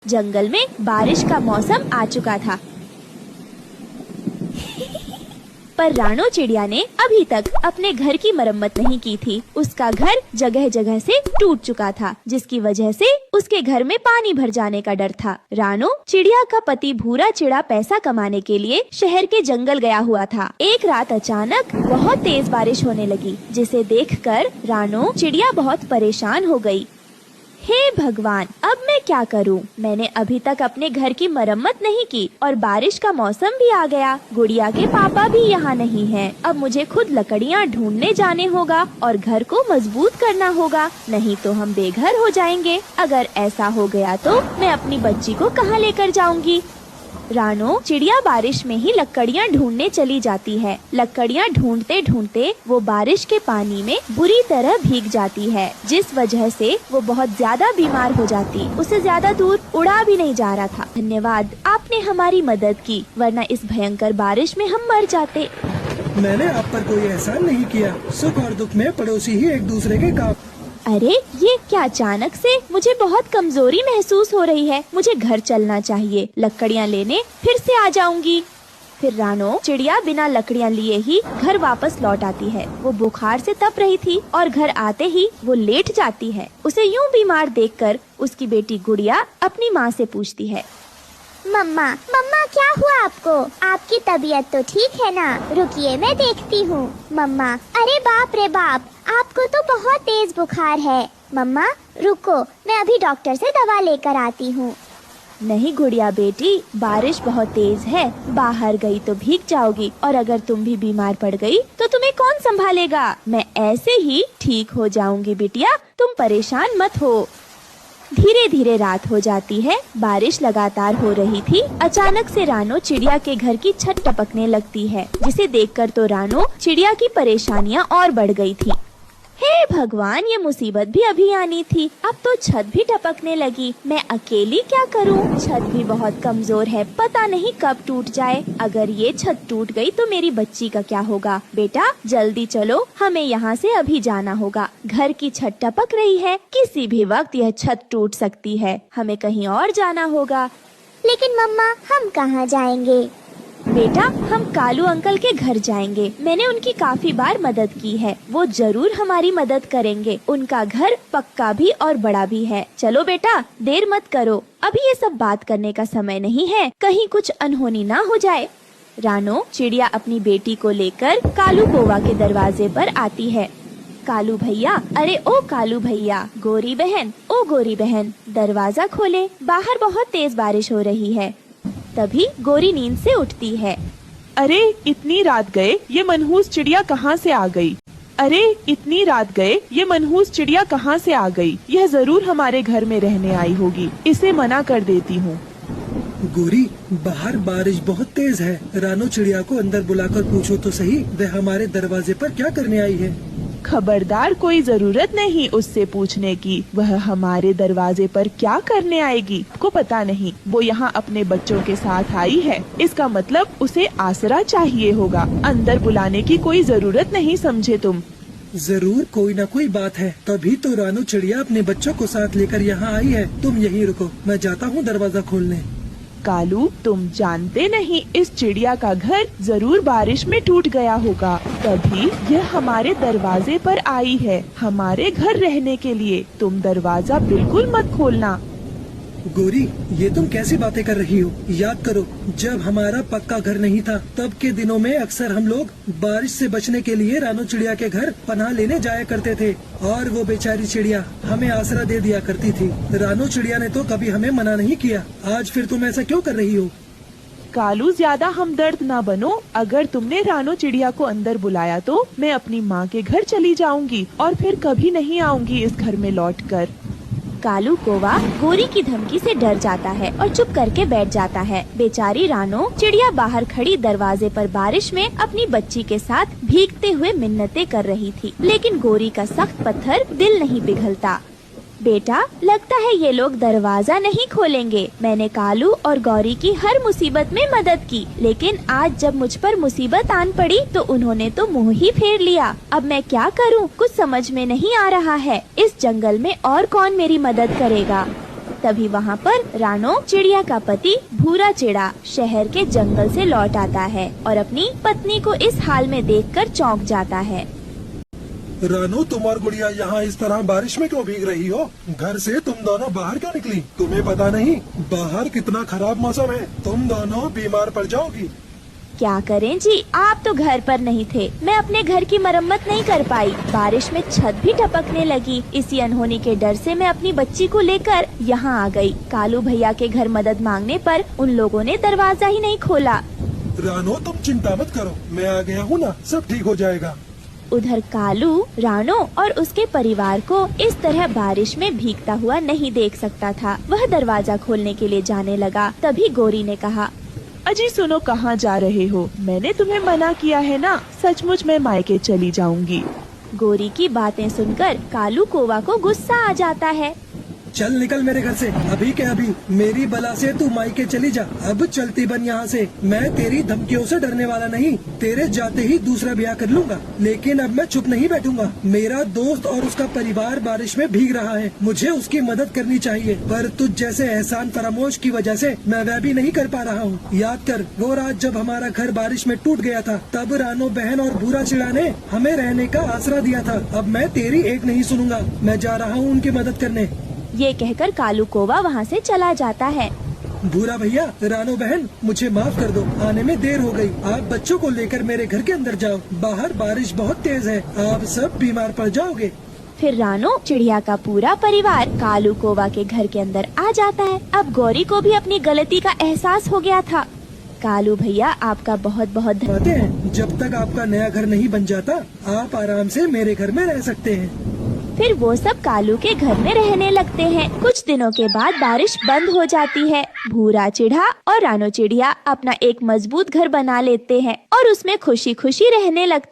जंगल में बारिश का मौसम आ चुका था, पर रानो चिड़िया ने अभी तक अपने घर की मरम्मत नहीं की थी। उसका घर जगह जगह से टूट चुका था, जिसकी वजह से उसके घर में पानी भर जाने का डर था। रानो चिड़िया का पति भूरा चिड़ा पैसा कमाने के लिए शहर के जंगल गया हुआ था। एक रात अचानक बहुत तेज बारिश होने लगी, जिसे देखकर रानो चिड़िया बहुत परेशान हो गई। हे भगवान, अब मैं क्या करूं? मैंने अभी तक अपने घर की मरम्मत नहीं की और बारिश का मौसम भी आ गया। गुड़िया के पापा भी यहाँ नहीं हैं। अब मुझे खुद लकड़ियाँ ढूंढने जाने होगा और घर को मजबूत करना होगा, नहीं तो हम बेघर हो जाएंगे। अगर ऐसा हो गया तो मैं अपनी बच्ची को कहाँ लेकर जाऊंगी? रानो चिड़िया बारिश में ही लकड़ियाँ ढूंढने चली जाती है। लकड़ियाँ ढूंढते ढूंढते वो बारिश के पानी में बुरी तरह भीग जाती है, जिस वजह से वो बहुत ज्यादा बीमार हो जाती। उसे ज्यादा दूर उड़ा भी नहीं जा रहा था। धन्यवाद, आपने हमारी मदद की, वरना इस भयंकर बारिश में हम मर जाते। मैंने आप पर कोई एहसान नहीं किया। सुख और दुख में पड़ोसी ही एक दूसरे के काम। अरे ये क्या, अचानक से मुझे बहुत कमजोरी महसूस हो रही है। मुझे घर चलना चाहिए, लकड़ियाँ लेने फिर से आ जाऊंगी। फिर रानो चिड़िया बिना लकड़ियाँ लिए ही घर वापस लौट आती है। वो बुखार से तप रही थी और घर आते ही वो लेट जाती है। उसे यूं बीमार देखकर उसकी बेटी गुड़िया अपनी माँ से पूछती है, मम्मा मम्मा क्या हुआ आपको? आपकी तबीयत तो ठीक है ना? रुकिए मैं देखती हूँ। मम्मा, अरे बाप रे बाप, आपको तो बहुत तेज बुखार है। मम्मा रुको, मैं अभी डॉक्टर से दवा लेकर आती हूँ। नहीं गुड़िया बेटी, बारिश बहुत तेज है, बाहर गई तो भीग जाओगी और अगर तुम भी बीमार पड़ गई तो तुम्हें कौन संभालेगा? मैं ऐसे ही ठीक हो जाऊंगी बिटिया, तुम परेशान मत हो। धीरे धीरे रात हो जाती है। बारिश लगातार हो रही थी। अचानक से रानो चिड़िया के घर की छत टपकने लगती है, जिसे देखकर तो रानो चिड़िया की परेशानियां और बढ़ गई थी। हे भगवान, ये मुसीबत भी अभी आनी थी। अब तो छत भी टपकने लगी। मैं अकेली क्या करूं? छत भी बहुत कमजोर है, पता नहीं कब टूट जाए। अगर ये छत टूट गई तो मेरी बच्ची का क्या होगा? बेटा जल्दी चलो, हमें यहाँ से अभी जाना होगा। घर की छत टपक रही है, किसी भी वक्त यह छत टूट सकती है। हमें कहीं और जाना होगा। लेकिन मम्मा, हम कहाँ जाएंगे? बेटा हम कालू अंकल के घर जाएंगे। मैंने उनकी काफी बार मदद की है, वो जरूर हमारी मदद करेंगे। उनका घर पक्का भी और बड़ा भी है। चलो बेटा, देर मत करो, अभी ये सब बात करने का समय नहीं है, कहीं कुछ अनहोनी ना हो जाए। रानो चिड़िया अपनी बेटी को लेकर कालू कौवा के दरवाजे पर आती है। कालू भैया, अरे ओ कालू भैया, गोरी बहन, ओ गोरी बहन, दरवाजा खोले, बाहर बहुत तेज बारिश हो रही है। तभी गोरी नींद से उठती है। अरे इतनी रात गए, ये मनहूस चिड़िया कहाँ से आ गई? अरे इतनी रात गए, ये मनहूस चिड़िया कहाँ से आ गई? यह जरूर हमारे घर में रहने आई होगी। इसे मना कर देती हूँ। गोरी, बाहर बारिश बहुत तेज है। रानो चिड़िया को अंदर बुलाकर पूछो तो सही, वह हमारे दरवाजे पर क्या करने आई है? खबरदार, कोई जरूरत नहीं उससे पूछने की। वह हमारे दरवाजे पर क्या करने आएगी? को पता नहीं, वो यहाँ अपने बच्चों के साथ आई है। इसका मतलब उसे आसरा चाहिए होगा। अंदर बुलाने की कोई जरूरत नहीं, समझे तुम? जरूर कोई न कोई बात है, तभी तो रानो चिड़िया अपने बच्चों को साथ लेकर यहाँ आई है। तुम यहीं रुको, मैं जाता हूँ दरवाजा खोलने। कालू, तुम जानते नहीं, इस चिड़िया का घर जरूर बारिश में टूट गया होगा, तभी यह हमारे दरवाजे पर आई है हमारे घर रहने के लिए। तुम दरवाजा बिल्कुल मत खोलना। गोरी, ये तुम कैसी बातें कर रही हो? याद करो, जब हमारा पक्का घर नहीं था, तब के दिनों में अक्सर हम लोग बारिश से बचने के लिए रानो चिड़िया के घर पनाह लेने जाया करते थे और वो बेचारी चिड़िया हमें आसरा दे दिया करती थी। रानो चिड़िया ने तो कभी हमें मना नहीं किया। आज फिर तुम ऐसा क्यों कर रही हो? कालू, ज्यादा हमदर्द ना बनो। अगर तुमने रानो चिड़िया को अंदर बुलाया तो मैं अपनी माँ के घर चली जाऊंगी और फिर कभी नहीं आऊंगी इस घर में लौटकर। कालू कौवा गोरी की धमकी से डर जाता है और चुप करके बैठ जाता है। बेचारी रानो चिड़िया बाहर खड़ी दरवाजे पर बारिश में अपनी बच्ची के साथ भीगते हुए मिन्नतें कर रही थी, लेकिन गोरी का सख्त पत्थर दिल नहीं पिघलता। बेटा, लगता है ये लोग दरवाजा नहीं खोलेंगे। मैंने कालू और गौरी की हर मुसीबत में मदद की, लेकिन आज जब मुझ पर मुसीबत आन पड़ी तो उन्होंने तो मुंह ही फेर लिया। अब मैं क्या करूं? कुछ समझ में नहीं आ रहा है। इस जंगल में और कौन मेरी मदद करेगा? तभी वहाँ पर रानो चिड़िया का पति भूरा चिड़ा शहर के जंगल से लौट आता है और अपनी पत्नी को इस हाल में देखकर चौंक जाता है। रानो, तुम और गुड़िया यहाँ इस तरह बारिश में क्यों भीग रही हो? घर से तुम दोनों बाहर क्यों निकली? तुम्हें पता नहीं बाहर कितना खराब मौसम है, तुम दोनों बीमार पड़ जाओगी। क्या करें जी, आप तो घर पर नहीं थे। मैं अपने घर की मरम्मत नहीं कर पाई। बारिश में छत भी टपकने लगी। इसी अनहोनी के डर से मैं अपनी बच्ची को लेकर यहाँ आ गई। कालू भैया के घर मदद मांगने पर उन लोगों ने दरवाजा ही नहीं खोला। रानो, तुम चिंता मत करो, मैं आ गया हूँ ना, सब ठीक हो जाएगा। उधर कालू रानो और उसके परिवार को इस तरह बारिश में भीगता हुआ नहीं देख सकता था। वह दरवाजा खोलने के लिए जाने लगा। तभी गोरी ने कहा, अजी सुनो, कहाँ जा रहे हो? मैंने तुम्हें मना किया है ना, सचमुच मैं मायके चली जाऊंगी। गोरी की बातें सुनकर कालू कौवा को गुस्सा आ जाता है। चल निकल मेरे घर से अभी के अभी। मेरी बला से तू मायके चली जा। अब चलती बन यहाँ से। मैं तेरी धमकियों से डरने वाला नहीं। तेरे जाते ही दूसरा ब्याह कर लूंगा, लेकिन अब मैं चुप नहीं बैठूंगा। मेरा दोस्त और उसका परिवार बारिश में भीग रहा है, मुझे उसकी मदद करनी चाहिए, पर तुझ जैसे एहसान फरामोश की वजह से मैं वह भी नहीं कर पा रहा हूँ। याद कर, वो रात जब हमारा घर बारिश में टूट गया था, तब रानो बहन और भूरा चिड़ा ने हमें रहने का आसरा दिया था। अब मैं तेरी एक नहीं सुनूंगा। मैं जा रहा हूँ उनकी मदद करने। ये कहकर कालू कौवा वहाँ से चला जाता है। भूरा भैया, रानो बहन, मुझे माफ कर दो, आने में देर हो गई। आप बच्चों को लेकर मेरे घर के अंदर जाओ, बाहर बारिश बहुत तेज है, आप सब बीमार पड़ जाओगे। फिर रानो चिड़िया का पूरा परिवार कालू कौवा के घर के अंदर आ जाता है। अब गौरी को भी अपनी गलती का एहसास हो गया था। कालू भैया, आपका बहुत बहुत बातें हैं, जब तक आपका नया घर नहीं बन जाता, आप आराम से मेरे घर में रह सकते हैं। फिर वो सब कालू के घर में रहने लगते हैं। कुछ दिनों के बाद बारिश बंद हो जाती है। भूरा चिड़ा और रानो चिड़िया अपना एक मजबूत घर बना लेते हैं और उसमें खुशी खुशी रहने लगते हैं।